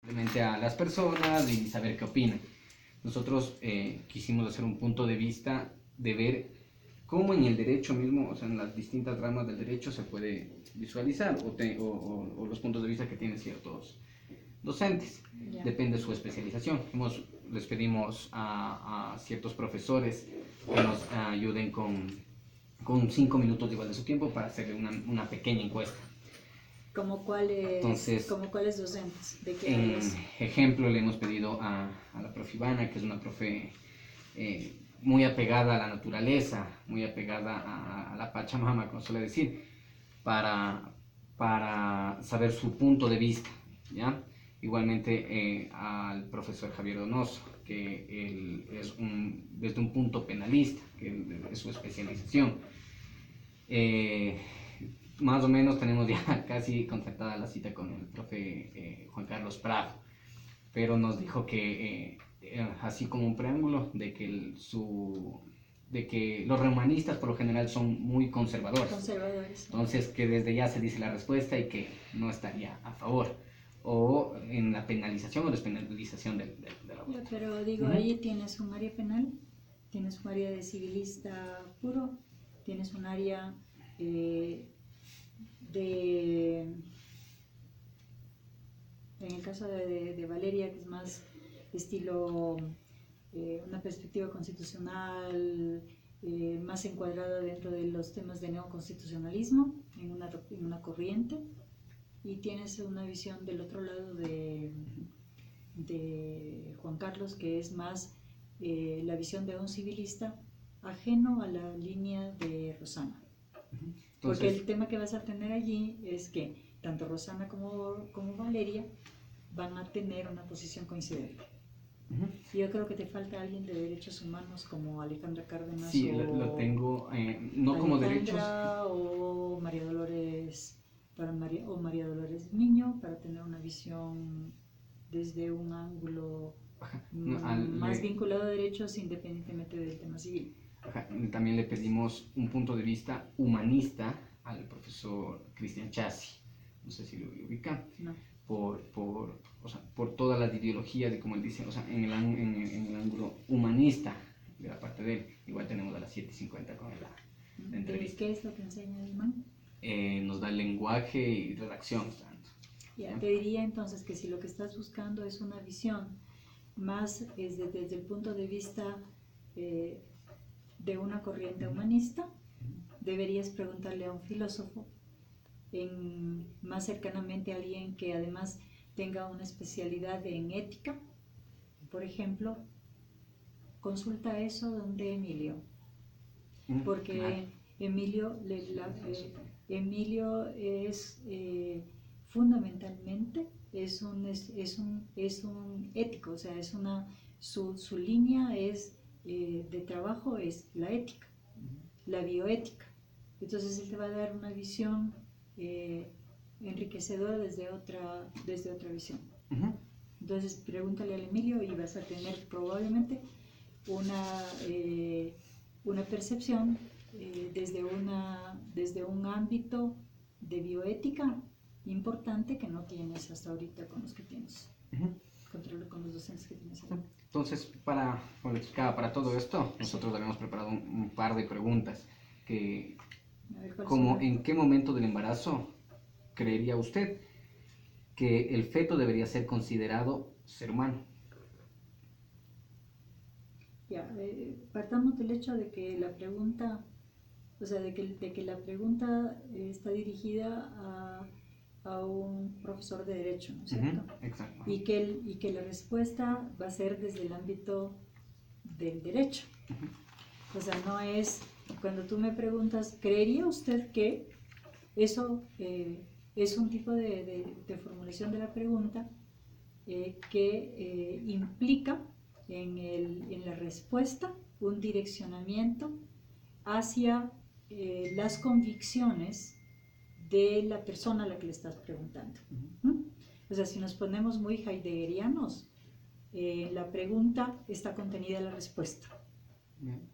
simplemente a las personas y saber qué opinan. Nosotros quisimos hacer un punto de vista de ver cómo en el derecho mismo, o sea, en las distintas ramas del derecho se puede visualizar o los puntos de vista que tienen ciertos docentes. Ya. Depende de su especialización. Les pedimos a ciertos profesores que nos ayuden con 5 minutos igual de su tiempo para hacerle una pequeña encuesta. ¿Como cuáles docentes? ¿De qué En áreas? ejemplo, le hemos pedido a la profe Ivana, que es una profe muy apegada a la naturaleza, muy apegada a la Pachamama, como suele decir, para saber su punto de vista, ¿ya? Igualmente al profesor Javier Donoso, que él es desde un punto penalista, que es su especialización. Más o menos tenemos ya casi concertada la cita con el profe Juan Carlos Prado, pero nos dijo que así como un preámbulo de que los romanistas por lo general son muy conservadores. Entonces que desde ya se dice la respuesta y que no estaría a favor o en la penalización o despenalización del aborto. Pero digo, ahí tienes un área penal, tienes un área de civilista puro, tienes un área en el caso de Valeria, que es más estilo, una perspectiva constitucional, más encuadrada dentro de los temas de neoconstitucionalismo, en una corriente, y tienes una visión del otro lado de Juan Carlos, que es más la visión de un civilista ajeno a la línea de Rosana. Porque el tema que vas a tener allí es que tanto Rosana como Valeria van a tener una posición coincidente. Yo creo que te falta alguien de derechos humanos como Alejandra Cárdenas. Sí, lo tengo, no como derechos. O María Dolores, María Dolores Niño, para tener una visión desde un ángulo más vinculado a derechos independientemente del tema civil. También le pedimos un punto de vista humanista al profesor Cristian Chassi, no sé si lo ubican, no. por todas las ideologías de como él dice, o sea, en el ángulo humanista de la parte de él. Igual tenemos a las 7:50 con la entrevista. ¿Qué es lo que enseña el man? Nos da el lenguaje y redacción. Ya, te diría entonces que si lo que estás buscando es una visión más desde el punto de vista de una corriente humanista, deberías preguntarle a un filósofo, más cercanamente a alguien que además tenga una especialidad en ética. Por ejemplo, consulta eso donde Emilio, porque Emilio es fundamentalmente es un ético, o sea, su línea de trabajo es la ética, la bioética. Entonces él te va a dar una visión enriquecedora desde otra visión. Entonces pregúntale al Emilio y vas a tener probablemente una percepción desde un ámbito de bioética importante que no tienes hasta ahorita con los que tienes, con los docentes que tienes ahora. Entonces, para todo esto, nosotros habíamos preparado un par de preguntas que, como ¿en qué momento del embarazo creería usted que el feto debería ser considerado ser humano? Ya, partamos del hecho de que la pregunta, o sea, de que la pregunta está dirigida a un profesor de derecho, ¿no es cierto? Exacto. Y que la respuesta va a ser desde el ámbito del derecho. O sea, no es, cuando tú me preguntas, ¿creería usted que eso es un tipo de formulación de la pregunta que implica en la respuesta un direccionamiento hacia las convicciones de la persona a la que le estás preguntando? O sea, si nos ponemos muy heideggerianos, la pregunta está contenida en la respuesta,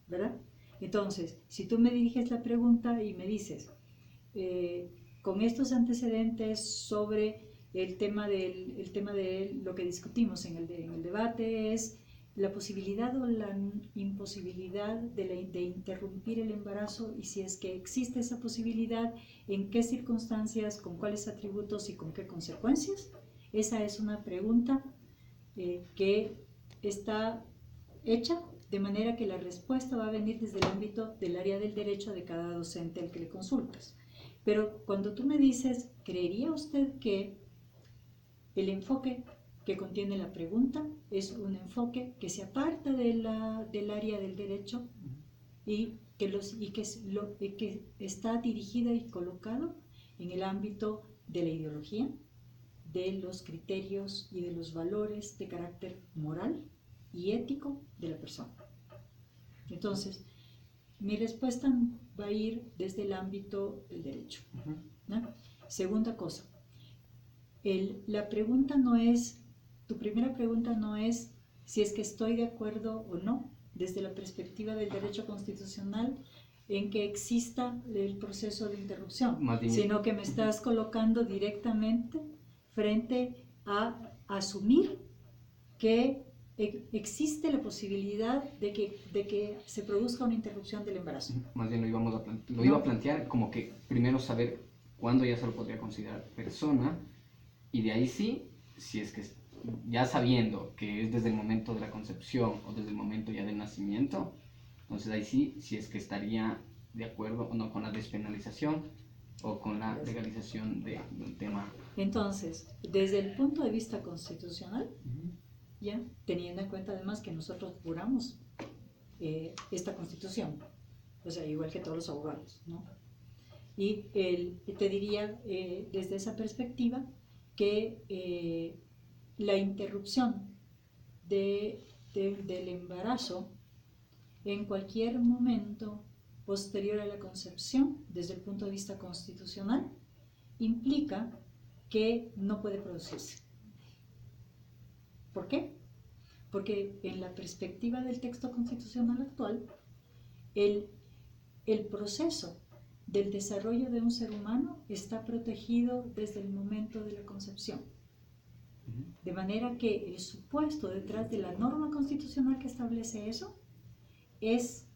¿verdad? Entonces, si tú me diriges la pregunta y me dices, con estos antecedentes sobre el tema de lo que discutimos en el debate es la posibilidad o la imposibilidad de interrumpir el embarazo, y si es que existe esa posibilidad, en qué circunstancias, con cuáles atributos y con qué consecuencias. Esa es una pregunta que está hecha de manera que la respuesta va a venir desde el ámbito del área del derecho de cada docente al que le consultas. Pero cuando tú me dices, ¿creería usted que el enfoque que contiene la pregunta es un enfoque que se aparta del área del derecho y que está dirigida y colocado en el ámbito de la ideología, de los criterios y de los valores de carácter moral y ético de la persona? Entonces, mi respuesta va a ir desde el ámbito del derecho, ¿no? Segunda cosa, la pregunta no es, tu primera pregunta no es si es que estoy de acuerdo o no, desde la perspectiva del derecho constitucional, en que exista el proceso de interrupción, sino que me estás colocando directamente frente a asumir que existe la posibilidad de que se produzca una interrupción del embarazo. Más bien lo iba a plantear como que primero saber cuándo ya se lo podría considerar persona, y de ahí sí, si es que ya sabiendo que es desde el momento de la concepción o desde el momento ya del nacimiento, entonces ahí sí, si es que estaría de acuerdo o no con la despenalización o con la legalización del tema. Entonces, desde el punto de vista constitucional, ya teniendo en cuenta además que nosotros juramos esta Constitución, o sea, igual que todos los abogados, ¿no? Y te diría desde esa perspectiva que la interrupción del embarazo en cualquier momento posterior a la concepción, desde el punto de vista constitucional, implica que no puede producirse. ¿Por qué? Porque en la perspectiva del texto constitucional actual, el proceso del desarrollo de un ser humano está protegido desde el momento de la concepción. De manera que el supuesto detrás de la norma constitucional que establece eso es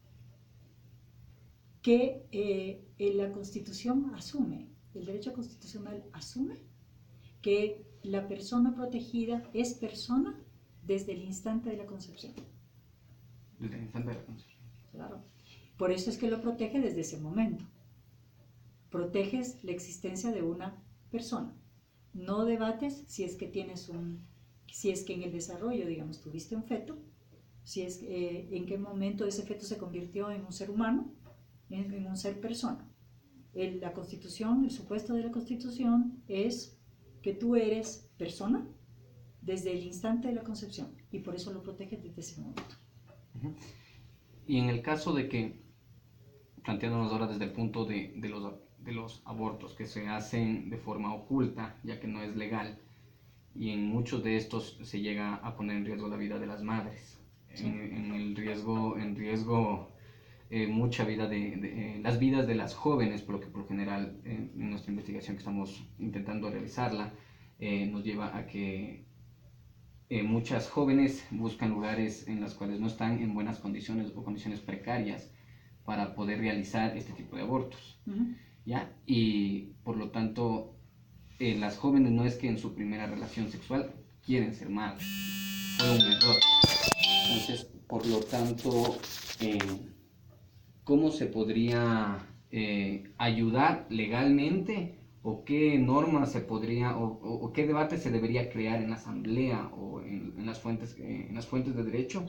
que la Constitución asume, el derecho constitucional asume que la persona protegida es persona desde el instante de la concepción. Desde el instante de la concepción. Claro. Por eso es que lo protege desde ese momento. Proteges la existencia de una persona. No debates si es que si es que en el desarrollo, digamos, tuviste un feto, si es en qué momento ese feto se convirtió en un ser humano, en un ser persona. La Constitución, el supuesto de la Constitución es que tú eres persona desde el instante de la concepción, y por eso lo protege desde ese momento. Y en el caso de que, planteándonos ahora desde el punto de los abortos que se hacen de forma oculta, ya que no es legal, y en muchos de estos se llega a poner en riesgo la vida de las madres, sí. en riesgo mucha vida las vidas de las jóvenes, por lo general en nuestra investigación que estamos intentando realizarla, nos lleva a que muchas jóvenes buscan lugares en los cuales no están en buenas condiciones o condiciones precarias para poder realizar este tipo de abortos. ¿Ya? Y por lo tanto, las jóvenes no es que en su primera relación sexual quieren ser madres, fue un error. Entonces, por lo tanto, ¿cómo se podría ayudar legalmente, o qué normas se podría, o qué debate se debería crear en la asamblea o en las fuentes de derecho,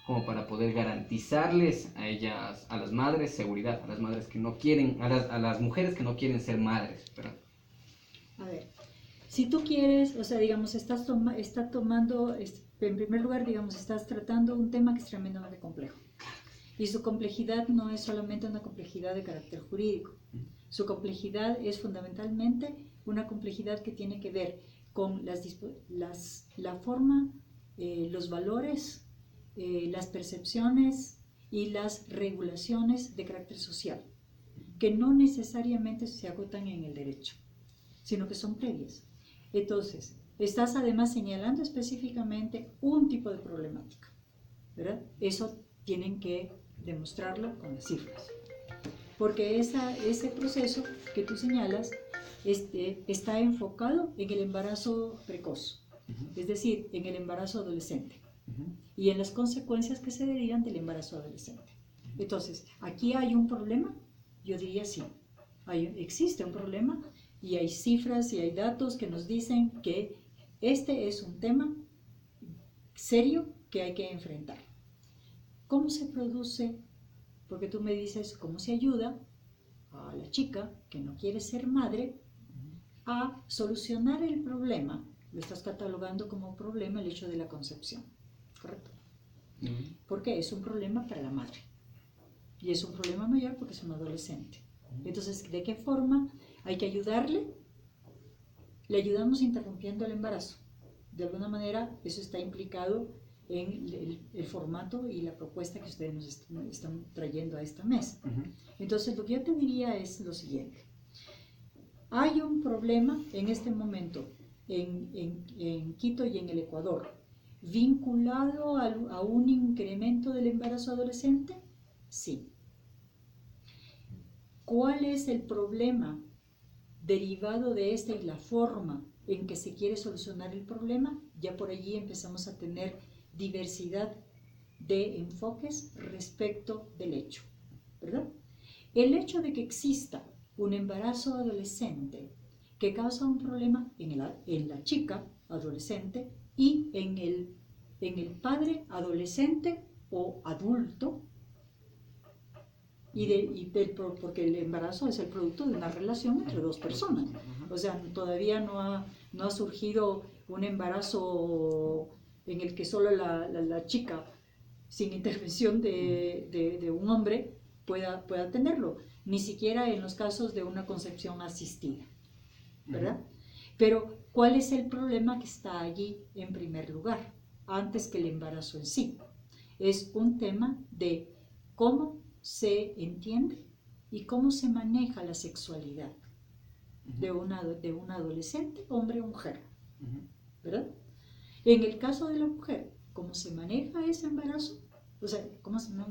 como para poder garantizarles a ellas, a las madres, seguridad, a las madres que no quieren, a las mujeres que no quieren ser madres? Pero... A ver, si tú quieres, o sea, digamos, estás tomando, en primer lugar, digamos, estás tratando un tema que es tremendamente complejo. Y su complejidad no es solamente una complejidad de carácter jurídico. Su complejidad es fundamentalmente una complejidad que tiene que ver con la forma, los valores, las percepciones y las regulaciones de carácter social, que no necesariamente se agotan en el derecho, sino que son previas. Entonces, estás además señalando específicamente un tipo de problemática, ¿verdad? Eso tienen que demostrarlo con las cifras. Porque ese proceso que tú señalas está enfocado en el embarazo precoz, es decir, en el embarazo adolescente y en las consecuencias que se derivan del embarazo adolescente. Entonces, ¿aquí hay un problema? Yo diría sí, existe un problema y hay cifras y hay datos que nos dicen que este es un tema serio que hay que enfrentar. ¿Cómo se produce? Porque tú me dices cómo se ayuda a la chica que no quiere ser madre a solucionar el problema. Lo estás catalogando como problema el hecho de la concepción, ¿correcto? Porque es un problema para la madre y es un problema mayor porque es un adolescente. Entonces, ¿de qué forma hay que ayudarle? Le ayudamos interrumpiendo el embarazo. De alguna manera, eso está implicado en el formato y la propuesta que ustedes nos están trayendo a esta mesa. Entonces, lo que yo te diría es lo siguiente. Hay un problema en este momento en Quito y en el Ecuador, vinculado a un incremento del embarazo adolescente. Sí. ¿Cuál es el problema derivado de esta y la forma en que se quiere solucionar el problema? Ya por allí empezamos a tener diversidad de enfoques respecto del hecho, ¿verdad? El hecho de que exista un embarazo adolescente que causa un problema en la chica adolescente y en el padre adolescente o adulto, porque el embarazo es el producto de una relación entre dos personas. O sea, todavía no ha surgido un embarazo en el que solo la chica, sin intervención de un hombre, pueda tenerlo. Ni siquiera en los casos de una concepción asistida, ¿verdad? Pero, ¿cuál es el problema que está allí en primer lugar, antes que el embarazo en sí? Es un tema de cómo se entiende y cómo se maneja la sexualidad de un adolescente, hombre o mujer, ¿verdad? En el caso de la mujer, ¿cómo se maneja ese embarazo? O sea,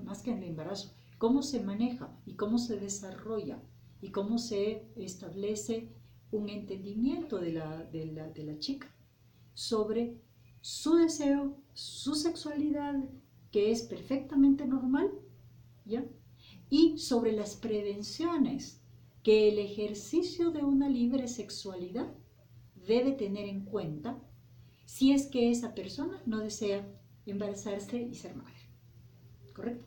más que el embarazo, ¿cómo se maneja y cómo se desarrolla y cómo se establece un entendimiento de la chica sobre su deseo, su sexualidad, que es perfectamente normal, ¿ya? Y sobre las prevenciones que el ejercicio de una libre sexualidad debe tener en cuenta si es que esa persona no desea embarazarse y ser madre, ¿correcto?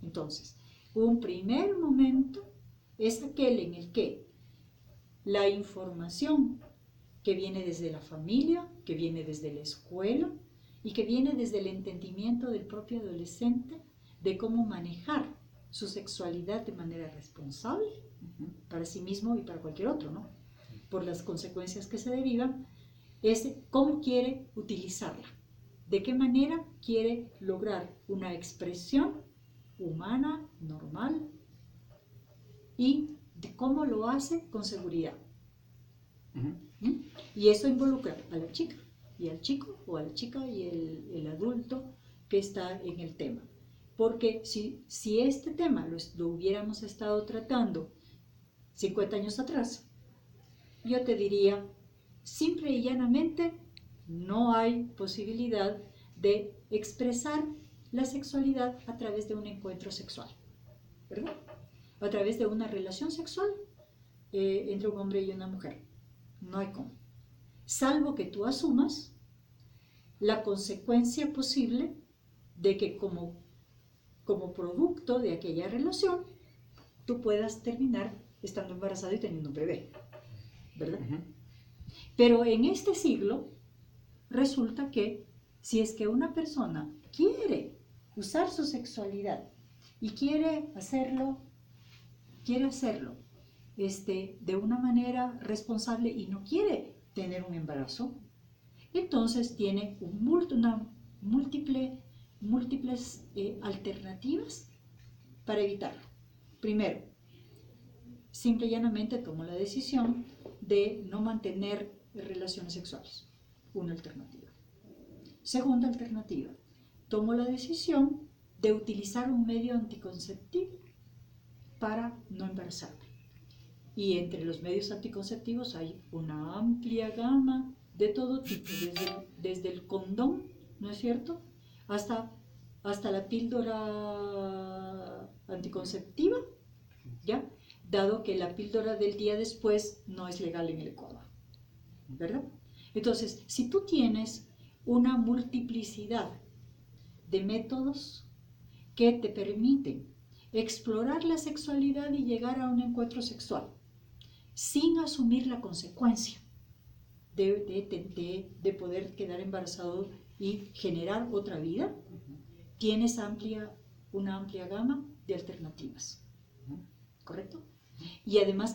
Entonces, un primer momento es aquel en el que la información que viene desde la familia, que viene desde la escuela y que viene desde el entendimiento del propio adolescente de cómo manejar su sexualidad de manera responsable para sí mismo y para cualquier otro, ¿no? Por las consecuencias que se derivan, es cómo quiere utilizarla, de qué manera quiere lograr una expresión humana, normal, y de cómo lo hace con seguridad. Y eso involucra a la chica y al chico, o a la chica y el adulto que está en el tema. Porque si este tema lo hubiéramos estado tratando 50 años atrás, yo te diría, simple y llanamente, no hay posibilidad de expresar la sexualidad a través de un encuentro sexual, ¿verdad? A través de una relación sexual entre un hombre y una mujer. No hay cómo. Salvo que tú asumas la consecuencia posible de que como producto de aquella relación, tú puedas terminar estando embarazado y teniendo un bebé, ¿verdad? Pero en este siglo, resulta que si es que una persona quiere usar su sexualidad y quiere hacerlo de una manera responsable y no quiere tener un embarazo, entonces tiene múltiples alternativas para evitarlo. Primero, simple y llanamente tomó la decisión de no mantener relaciones sexuales. Una alternativa. Segunda alternativa, tomo la decisión de utilizar un medio anticonceptivo para no embarazarme. Y entre los medios anticonceptivos hay una amplia gama de todo tipo, desde el condón, ¿no es cierto?, hasta la píldora anticonceptiva, ¿ya? Dado que la píldora del día después no es legal en el Ecuador, ¿verdad? Entonces, si tú tienes una multiplicidad de métodos que te permiten explorar la sexualidad y llegar a un encuentro sexual sin asumir la consecuencia de poder quedar embarazado y generar otra vida, tienes una amplia gama de alternativas, ¿correcto? Y además